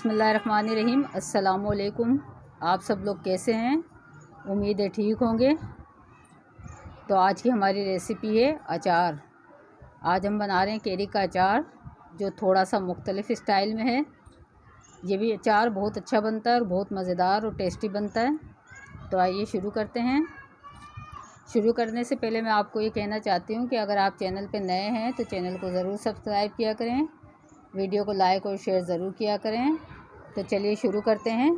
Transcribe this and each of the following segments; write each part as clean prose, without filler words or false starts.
बिस्मिल्लाहिर्रहमानिर्रहीम। अस्सलामुअलैकुम। आप सब लोग कैसे हैं? उम्मीद है ठीक होंगे। तो आज की हमारी रेसिपी है अचार। आज हम बना रहे हैं केरी का अचार, जो थोड़ा सा मुख्तलिफ स्टाइल में है। ये भी अचार बहुत अच्छा बनता है और बहुत मज़ेदार और टेस्टी बनता है। तो आइए शुरू करते हैं। शुरू करने से पहले मैं आपको ये कहना चाहती हूँ कि अगर आप चैनल पर नए हैं तो चैनल को ज़रूर सब्सक्राइब किया करें, वीडियो को लाइक और शेयर ज़रूर किया करें। तो चलिए शुरू करते हैं।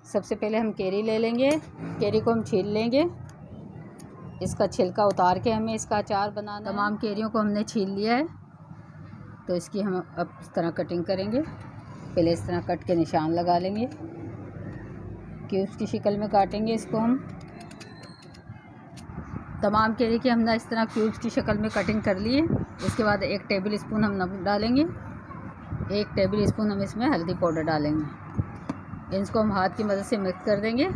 सबसे पहले हम केरी ले लेंगे। केरी को हम छील लेंगे। इसका छिलका उतार के हमें इसका अचार बनाना। तमाम केरियों को हमने छील लिया है। तो इसकी हम अब इस तरह कटिंग करेंगे। पहले इस तरह कट के निशान लगा लेंगे। क्यूब्स की शक्ल में काटेंगे इसको हम। तमाम केरी की हमने इस तरह क्यूब्स की शक्ल में कटिंग कर ली है। इसके बाद 1 टेबल स्पून हम नमक डालेंगे। 1 टेबल स्पून हम इसमें हल्दी पाउडर डालेंगे। इसको हम हाथ की मदद से मिक्स कर देंगे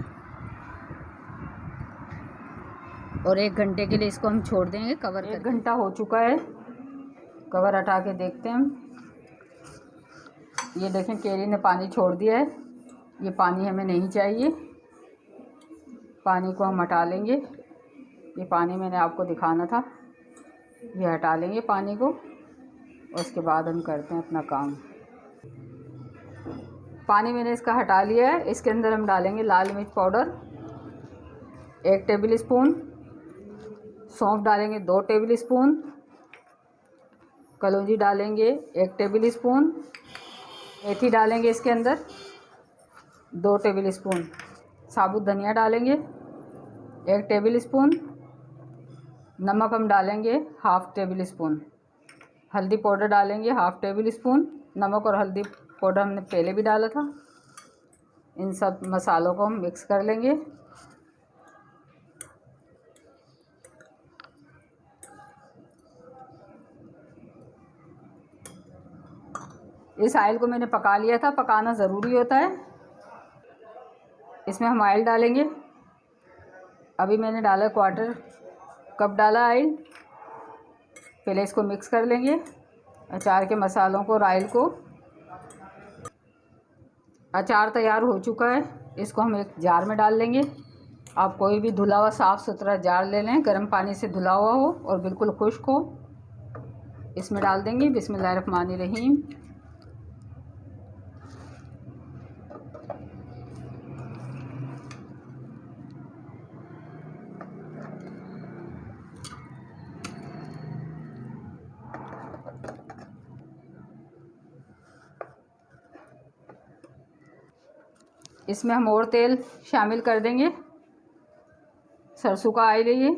और 1 घंटे के लिए इसको हम छोड़ देंगे कवर। 1 घंटा हो चुका है। कवर हटा के देखते हैं हम। ये देखें, केरी ने पानी छोड़ दिया है। ये पानी हमें नहीं चाहिए। पानी को हम हटा लेंगे। ये पानी मैंने आपको दिखाना था। ये हटा लेंगे पानी को और उसके बाद हम करते हैं अपना काम। पानी मैंने इसका हटा लिया है। इसके अंदर हम डालेंगे लाल मिर्च पाउडर 1 टेबल स्पून, सौंफ डालेंगे 2 टेबल स्पून, कलौंजी डालेंगे 1 टेबल स्पून, मेथी डालेंगे इसके अंदर 2 टेबल स्पून, साबुत धनिया डालेंगे 1 टेबल स्पून, नमक हम डालेंगे 1/2 टेबल स्पून, हल्दी पाउडर डालेंगे 1/2 टेबल स्पून। नमक और हल्दी पाउडर हमने पहले भी डाला था। इन सब मसालों को हम मिक्स कर लेंगे। इस ऑयल को मैंने पका लिया था। पकाना ज़रूरी होता है। इसमें हम ऑयल डालेंगे। अभी मैंने डाला 1/4 कप डाला ऑयल। पहले इसको मिक्स कर लेंगे, अचार के मसालों को और ऑयल को। अचार तैयार हो चुका है। इसको हम एक जार में डाल लेंगे। आप कोई भी धुला हुआ साफ़ सुथरा जार ले लें, गर्म पानी से धुला हुआ हो और बिल्कुल खुश्क हो। इसमें डाल देंगे। बिस्मिल्लाहिर्रहमानिर्रहीम। इसमें हम और तेल शामिल कर देंगे। सरसों का ऑयल है। ये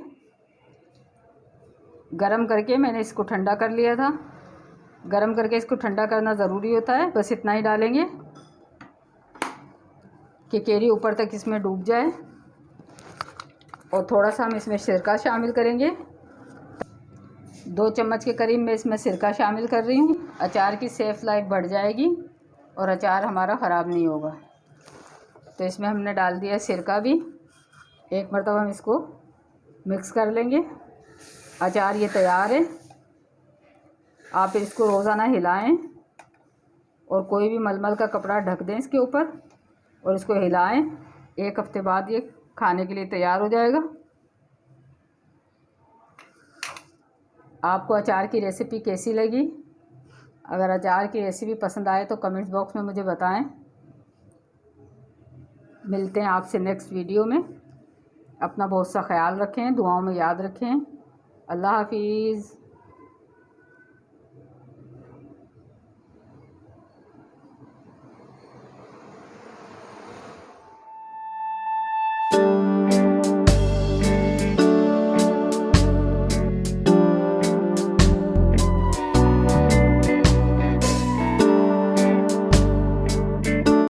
गरम करके मैंने इसको ठंडा कर लिया था। गरम करके इसको ठंडा करना ज़रूरी होता है। बस इतना ही डालेंगे कि केरी ऊपर तक इसमें डूब जाए। और थोड़ा सा हम इसमें सिरका शामिल करेंगे। 2 चम्मच के करीब मैं इसमें सिरका शामिल कर रही हूँ। अचार की सेफ लाइफ बढ़ जाएगी और अचार हमारा ख़राब नहीं होगा। तो इसमें हमने डाल दिया सिरका भी। एक मरतबा हम इसको मिक्स कर लेंगे। अचार ये तैयार है। आप इसको रोज़ाना हिलाएं और कोई भी मलमल का कपड़ा ढक दें इसके ऊपर और इसको हिलाएं। 1 हफ्ते बाद ये खाने के लिए तैयार हो जाएगा। आपको अचार की रेसिपी कैसी लगी? अगर अचार की रेसिपी पसंद आए तो कमेंट्स बॉक्स में मुझे बताएं। मिलते हैं आपसे नेक्स्ट वीडियो में। अपना बहुत सा ख्याल रखें, दुआओं में याद रखें। अल्लाह हाफिज़।